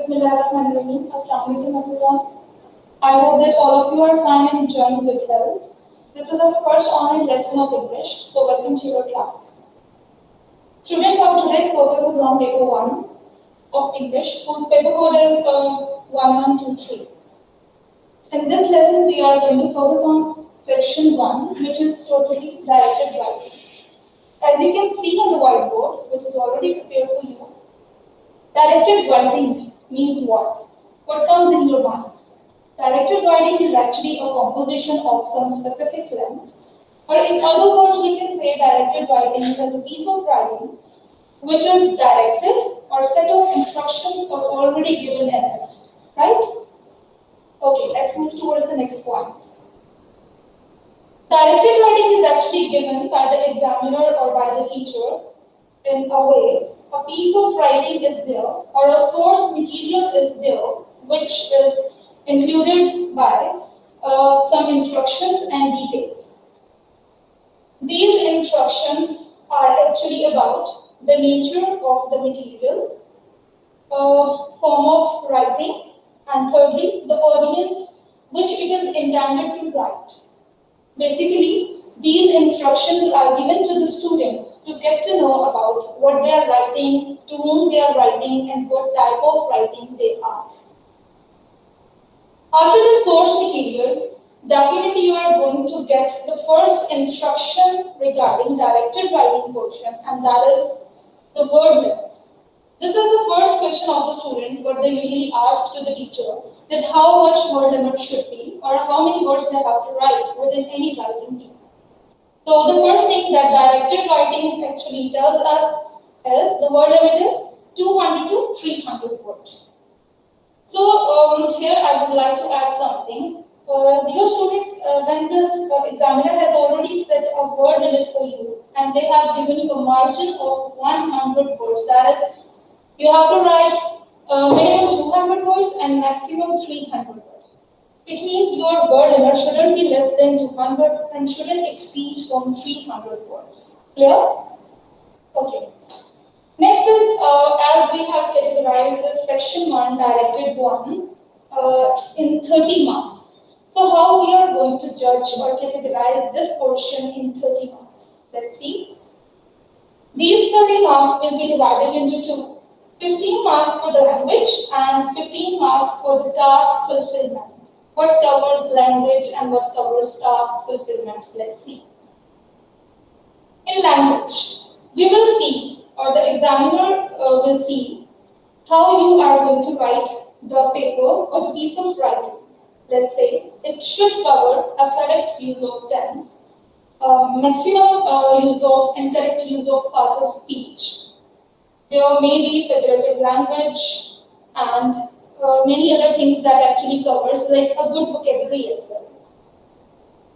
Bismillahirrahmanirrahim. Assalamu alaikum everyone. I hope that all of you are fine and enjoying good health. This is our first online lesson of English, so welcome to your class. Students, our today's focus is on paper 1 of English, whose paper code is 1123. In this lesson, we are going to focus on section 1, which is totally directed writing. As you can see on the whiteboard, which is already prepared for you, directed writing means what? What comes in your mind? Directed writing is actually a composition of some specific length, or in other words, we can say directed writing is a piece of writing which is directed or set of instructions are already given in it, right? Okay, let's move towards the next point. Directed writing is actually given by the examiner or by the teacher in a way. A piece of writing is there or a source material is there which is included by some instructions and details. These instructions are actually about the nature of the material, form of writing, and thirdly, the audience which it is intended to write. Basically, these instructions are given to the students to get to know about what they are writing, to whom they are writing, and what type of writing they are. After the source material, definitely you are going to get the first instruction regarding directed writing portion, and that is the word limit. This is the first question of the student, what they usually ask to the teacher, that how much word limit should be, or how many words they have to write within any writing piece. So the first thing that directed writing actually tells us is the word limit is 200 to 300 words. So here I would like to add something. Dear students, when this examiner has already set a word limit for you, and they have given you a margin of 100 words, that is, you have to write minimum 200 words and maximum 300 words. It means your word limit shouldn't be less than 200 and shouldn't exceed from 300 words. Clear? Okay. Next is, as we have categorized this section 1, directed 1, in 30 marks. So how we are going to judge or categorize this portion in 30 marks? Let's see. These 30 marks will be divided into two. 15 marks for the language and 15 marks for the task fulfillment. What covers language and what covers task fulfillment? Let's see. In language, we will see, or the examiner will see, how you are going to write the paper or the piece of writing. Let's say it should cover a correct use of tense, maximum use of and correct use of parts of speech. There may be figurative language and many other things that actually covers like a good vocabulary as well.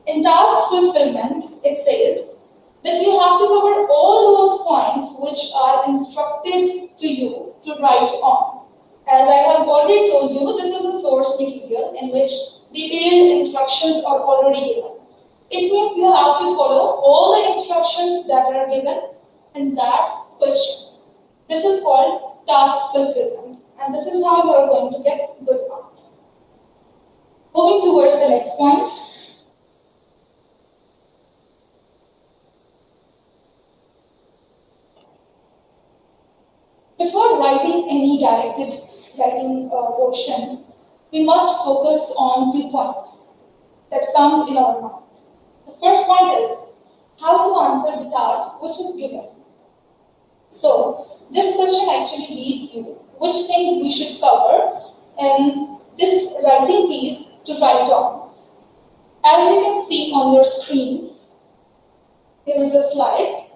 In task fulfillment, it says that you have to cover all those points which are instructed to you to write on. As I have already told you, this is a source material in which detailed instructions are already given. It means you have to follow all the instructions that are given in that question. This is called task fulfillment, and this is how you are going to get good marks. Moving towards the next point. Before writing any directed writing portion, we must focus on few points that comes in our mind. The first point is how to answer the task which is given. So, this question actually leads you which things we should cover in this writing piece to write on. As you can see on your screens, here is a slide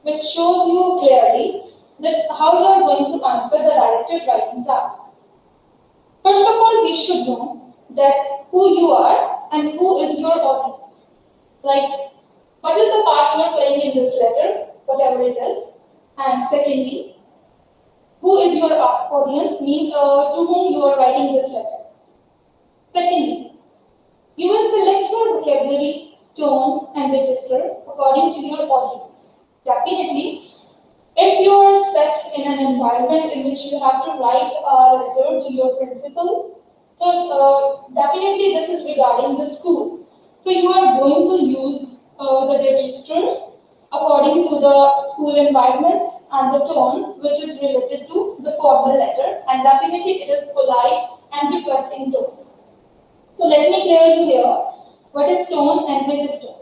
which shows you clearly that how you are going to answer the directed writing task. First of all, we should know that who you are and who is your audience. Like, what is the part you are playing in this letter, whatever it is. And secondly, who is your audience, mean to whom you are writing this letter. Secondly, you will select your vocabulary, tone, and register according to your audience. Definitely, if you are set in an an environment in which you have to write a letter to your principal. So definitely this is regarding the school. So you are going to use the registers according to the school environment and the tone which is related to the formal letter, and definitely it is polite and requesting tone. So let me clear you here what is tone and register.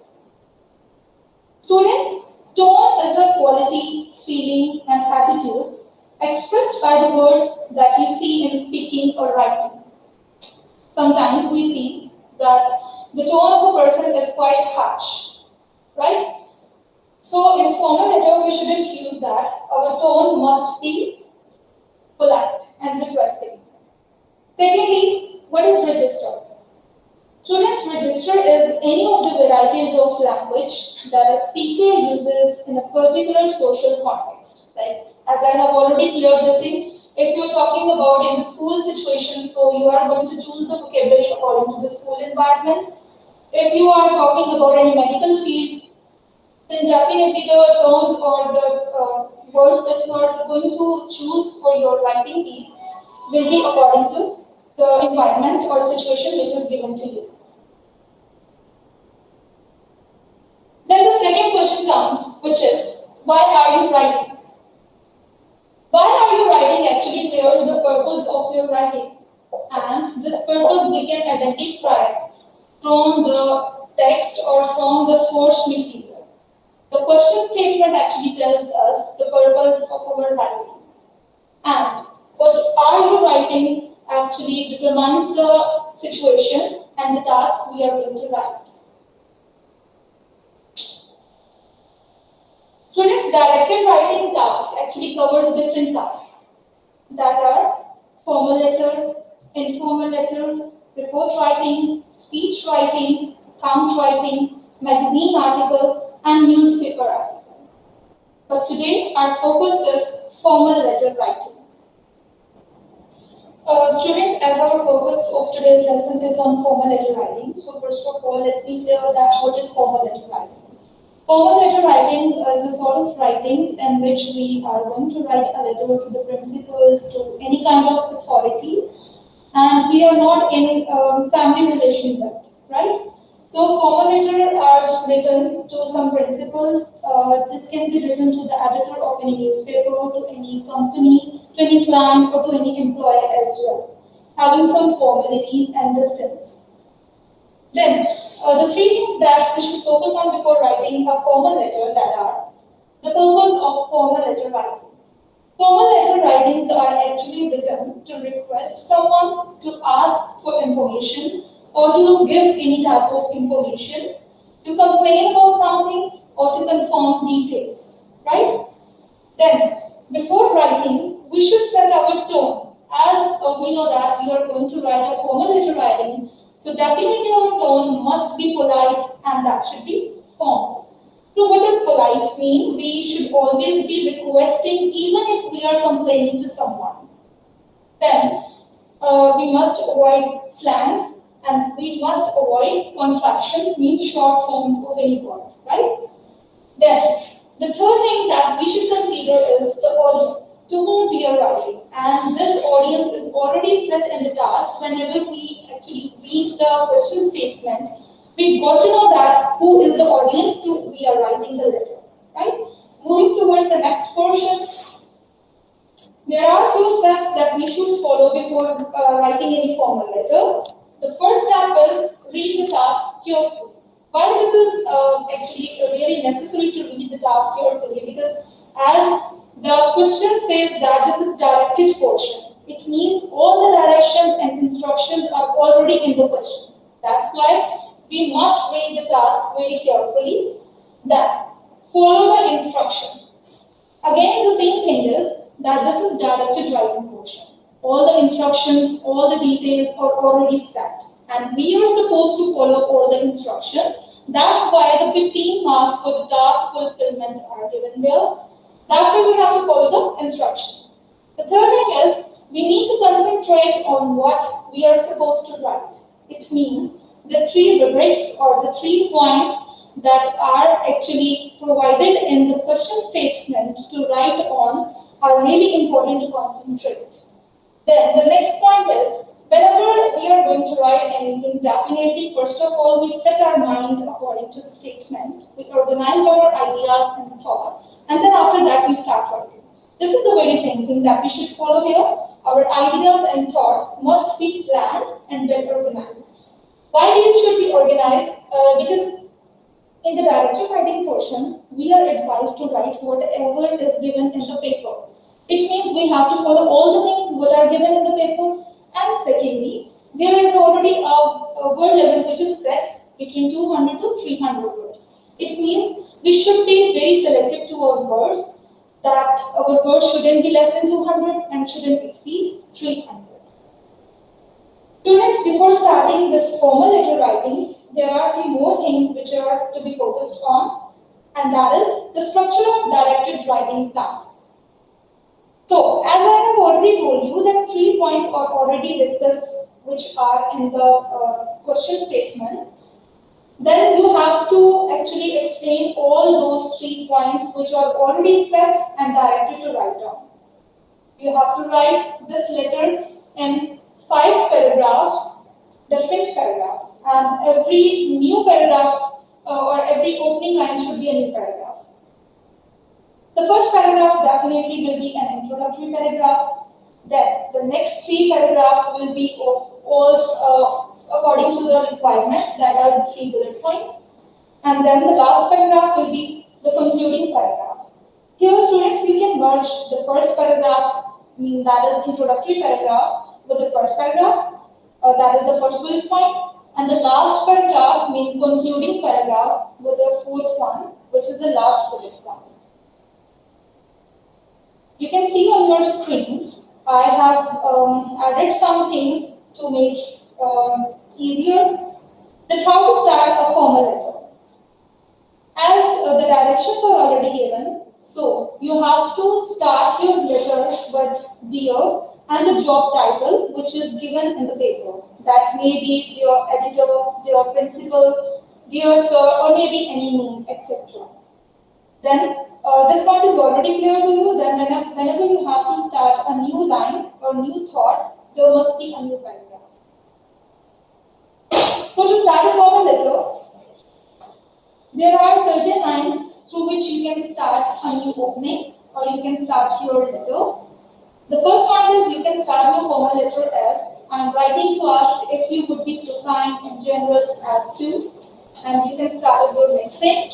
Students, tone is a quality, feeling, and attitude expressed by the words that you see in speaking or writing. Sometimes we see that the tone of a person is quite harsh, right? So in formal letter, we shouldn't use that. Our tone must be polite and requesting. Secondly, what is register? Students, register is any of the varieties of language that a speaker uses in a particular social context. Like, as I have already cleared this thing, if you're talking about in the school situation, so you are going to choose the vocabulary according to the school environment. If you are talking about any medical field, then definitely the terms or the words that you are going to choose for your writing piece will be according to the environment or situation which is given to you. Then the second question comes, which is, why are you writing? Why are you writing actually clears the purpose of your writing. And this purpose we can identify from the text or from the source material. The question statement actually tells us the purpose of our writing. And what are you writing actually determines the situation and the task we are going to write. Students, directed writing task actually covers different tasks that are formal letter, informal letter, report writing, speech writing, account writing, magazine article, and newspaper article. But today, our focus is formal letter writing. Students, as our focus of today's lesson is on formal letter writing, so first of all, let me clear that what is formal letter writing. Formal letter writing is a sort of writing in which we are going to write a letter to the principal, to any kind of authority, and we are not in family relation with, right? So formal letter are written to some principal. This can be written to the editor of any newspaper, to any company, to any client, or to any employer as well, having some formalities and distance. Then, the three things that we should focus on before writing a formal letter that are the purpose of formal letter writing. Formal letter writings are actually written to request someone to ask for information or to give any type of information, to complain about something or to confirm details, right? Then, before writing, we should set our tone. As we know that we are going to write a formal letter writing, so definitely our tone must be polite and that should be formal. So what does polite mean? We should always be requesting even if we are complaining to someone. Then we must avoid slangs and we must avoid contraction, means short forms of any word, right? Then the third thing that we should consider is the audience to whom we are writing, and this audience is already set in the task. Whenever we actually read the question statement, we got to know that who is the audience to we are writing the letter, right? Moving towards the next portion, there are a few steps that we should follow before writing any formal letter. The first step is read the task carefully. Why this is actually really necessary to read the task carefully? Because as the question says that this is directed portion, it means all the directions and instructions are already in the questions. That's why we must read the task very carefully. Then follow the instructions. Again, the same thing is that this is directed writing portion. All the instructions, all the details are already set, and we are supposed to follow all the instructions. That's why the 15 marks for the task fulfillment are given there. That's why we have to follow the instructions. The third thing is we need to concentrate on what we are supposed to write. It means the three rubrics or the 3 points that are actually provided in the question statement to write on are really important to concentrate. Then the next point is, whenever we are going to write anything, definitely first of all we set our mind according to the statement. We organize our ideas and thought, and then after that we start writing. This is the very same thing that we should follow here. Our ideas and thought must be planned and well organized. Why these should be organized? Because in the directive writing portion, we are advised to write whatever is given in the paper. It means we have to follow all the things that are given in the paper. And secondly, there is already a word limit which is set between 200 to 300 words. It means we should be very selective to our words, that our words shouldn't be less than 200 and shouldn't exceed 300. Students, before starting this formal letter writing, there are a few more things which are to be focused on, and that is the structure of directed writing class. So, as I have already told you that 3 points are already discussed which are in the question statement, then you have to actually explain all those 3 points which are already set and directed to write down. You have to write this letter in 5 paragraphs, different paragraphs, and every new paragraph or every opening line should be a new paragraph. The first paragraph definitely will be an introductory paragraph. Then the next 3 paragraphs will be of all according to the requirement, that are the 3 bullet points. And then the last paragraph will be the concluding paragraph. Here, students, you can merge the first paragraph, that is introductory paragraph, with the first paragraph, that is the first bullet point, and the last paragraph means concluding paragraph with the fourth one, which is the last bullet point. You can see on your screens, I have added something to make easier that how to start a formal letter. As the directions are already given, so you have to start your letter with dear and the job title which is given in the paper. That may be dear editor, dear principal, dear sir, or maybe any name, etc. Then this part is already clear to you. Then whenever you have to start a new line or new thought, there must be a new paragraph. So to start a formal letter, there are certain lines through which you can start a new opening or you can start your letter. The first one is you can start your formal letter as, I am writing to ask if you would be so kind and generous as to, and you can start your next thing.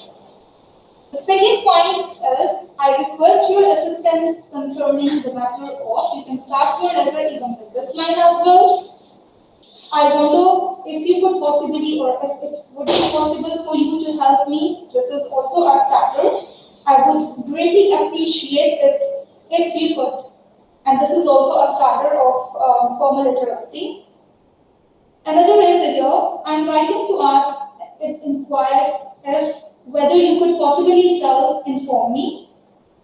The second point is, I request your assistance concerning the matter of, you can start your letter even with this line as well. I wonder if you could possibly, or if it would be possible for you to help me. This is also a starter. I would greatly appreciate it if you could. And this is also a starter of formal letter writing. Another is here, I am writing to ask, inquire if whether you could possibly inform me.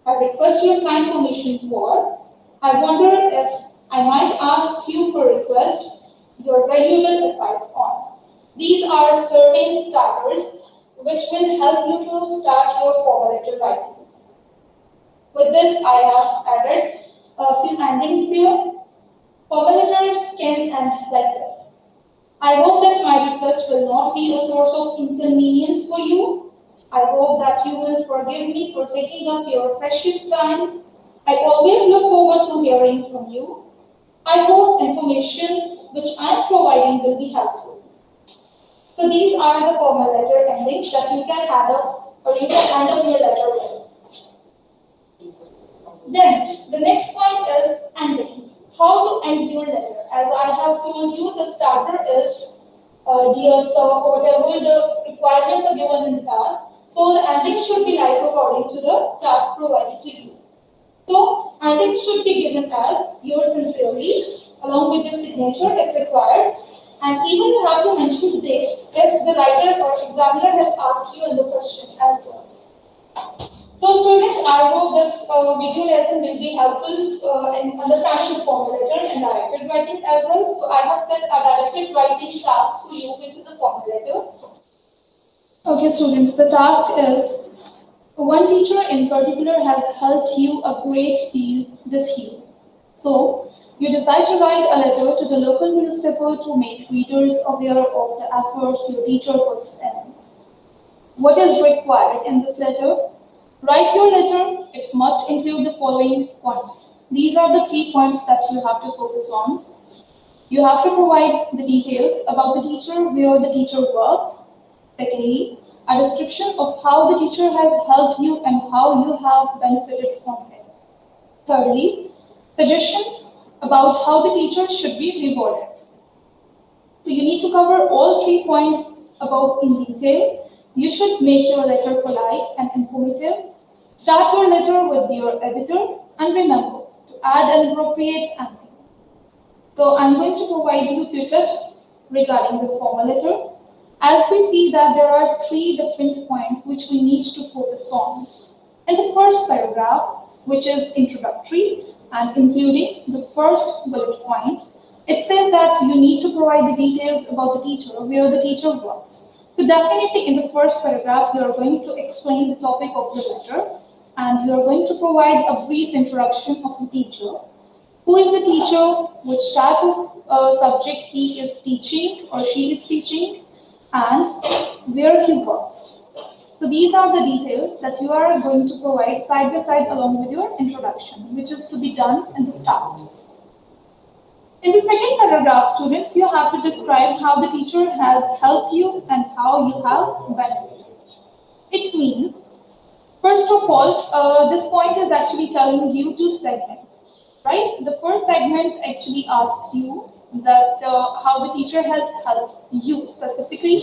I request your kind permission for. I wonder if I might ask you for request your valuable advice on. These are certain starters which will help you to start your formal letter writing. With this, I have added a few endings here. Formal letters can end like this. I hope that my request will not be a source of inconvenience for you. I hope that you will forgive me for taking up your precious time. I always look forward to hearing from you. I hope information which I am providing will be helpful. So these are the formal letter endings that you can add up or you can end up your letter with. Then the next point is endings. How to end your letter. As I have told you, the starter is dear sir, or whatever the requirements are given in the task. So the ending should be like according to the task provided to you. So ending should be given as yours sincerely, along with your signature if required, and even you have to mention the date if the writer or examiner has asked you in the question as well. So students, I hope this video lesson will be helpful in understanding the formal letter and directed writing as well. So I have set a directed writing task for you, which is a formal letter. Okay students, the task is, one teacher in particular has helped you a great deal in this year. So you decide to write a letter to the local newspaper to make readers aware of the efforts your teacher puts in. What is required in this letter? Write your letter. It must include the following points. These are the 3 points that you have to focus on. You have to provide the details about the teacher, where the teacher works. Secondly, a description of how the teacher has helped you and how you have benefited from it. Thirdly, suggestions about how the teacher should be rewarded. So you need to cover all 3 points above in detail. You should make your letter polite and informative. Start your letter with your editor and remember to add an appropriate ending. So I'm going to provide you a few tips regarding this formal letter. As we see that there are 3 different points which we need to focus on. In the first paragraph, which is introductory and including the first bullet point, it says that you need to provide the details about the teacher, where the teacher works. So definitely in the first paragraph, you are going to explain the topic of the letter and you are going to provide a brief introduction of the teacher. Who is the teacher, which type of subject he is teaching or she is teaching, and where he works. So these are the details that you are going to provide side by side along with your introduction, which is to be done in the start. In the second paragraph, students, you have to describe how the teacher has helped you and how you have benefited. It means, first of all, this point is actually telling you 2 segments, right? The first segment actually asks you that how the teacher has helped you specifically,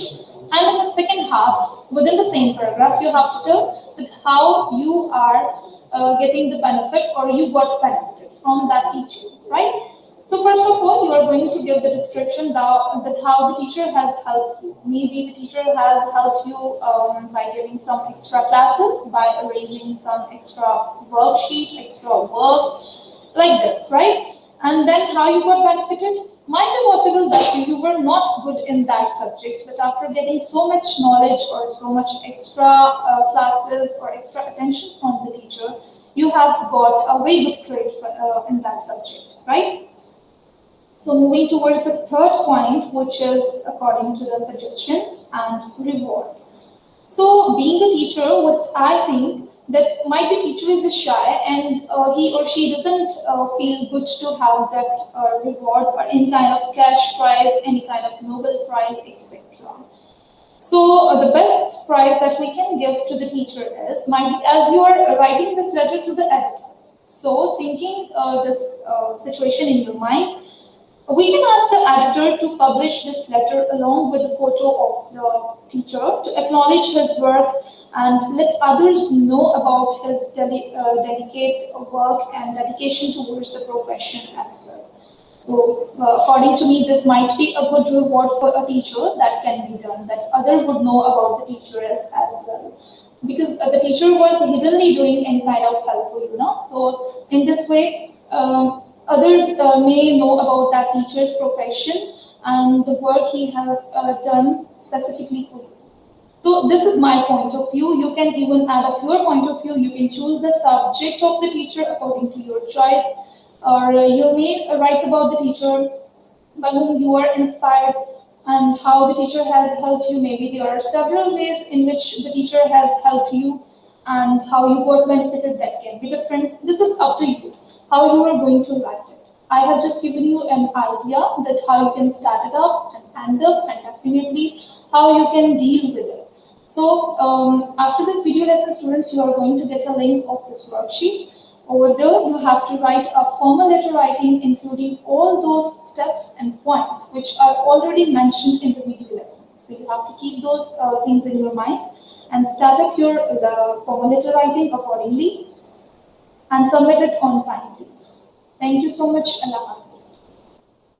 and in the second half, within the same paragraph, you have to tell that how you are getting the benefit or you got benefited from that teaching, right? So first of all, you are going to give the description that how the teacher has helped you. Maybe the teacher has helped you by giving some extra classes, by arranging some extra worksheet, extra work, like this, right? And then how you got benefited. Might be possible that you were not good in that subject, but after getting so much knowledge or so much extra classes or extra attention from the teacher, you have got a very good grade in that subject, right? So moving towards the third point, which is according to the suggestions and reward. So being a teacher, what I think that might be teacher is shy and he or she doesn't feel good to have that reward or any kind of cash prize, any kind of Nobel prize, etc. So the best prize that we can give to the teacher is, might be as you are writing this letter to the editor. So thinking this situation in your mind, we can ask the editor to publish this letter along with a photo of the teacher to acknowledge his work and let others know about his dedicated work and dedication towards the profession as well. So according to me, this might be a good reward for a teacher that can be done, that others would know about the teacher as well. Because the teacher was hiddenly doing any kind of helpful, So in this way, others may know about that teacher's profession and the work he has done specifically for you. So this is my point of view. You can even add up your point of view. You can choose the subject of the teacher according to your choice, or you may write about the teacher by whom you are inspired and how the teacher has helped you. Maybe there are several ways in which the teacher has helped you and how you got benefited. That can be different. This is up to you how you are going to write it. I have just given you an idea that how you can start it up and end up, and definitely how you can deal with it. So after this video lesson, students, you are going to get a link of this worksheet. Over there, you have to write a formal letter writing, including all those steps and points which are already mentioned in the video lesson. So you have to keep those things in your mind and start up your formal letter writing accordingly and submit it on time, please. Thank you so much. Allah Hafiz.